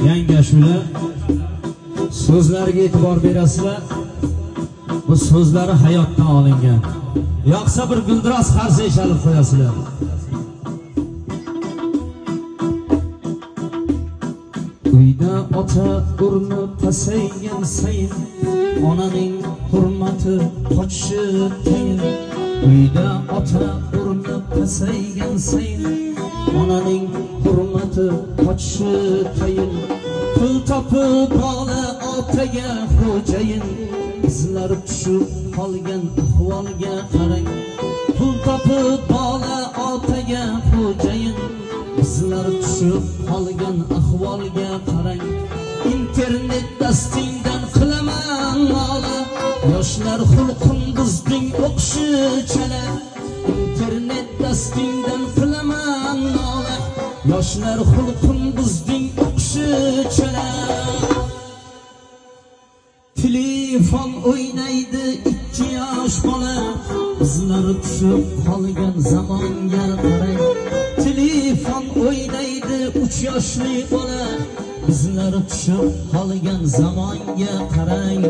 yangi ashula so'zlariga e'tibor berasizlar. Bu so'zlari hayotdan olingan. Yoqsa bir guldiroz qarsa chalib qo'yasizlar. Uyda ota urni pasaygan sayin onaning hurmati qochishi tayin. Uyda ota urni pasaygan sayin onaning hurmati qochishi tayin. Pul topib bola otaga xo'jayin, bizlar tushib qolgan ahvolga qarang. Pul topib bola otaga xo'jayin, bizlar tushib qolgan ahvolga qarang. Internet dastingdan qilaman nola, yoshlar xulqin buzding o'qishi chala. Internet dastingdan qilaman nola, yoshlar xulqin buzding o'qishi chala. Telefon o'ynaydi 2 yosh bola, bizlar tushib qolgan zamonga qarang. Telefon o'ynaydi 3 yoshli bola, bizlar tushib qolgan zamonga qarang.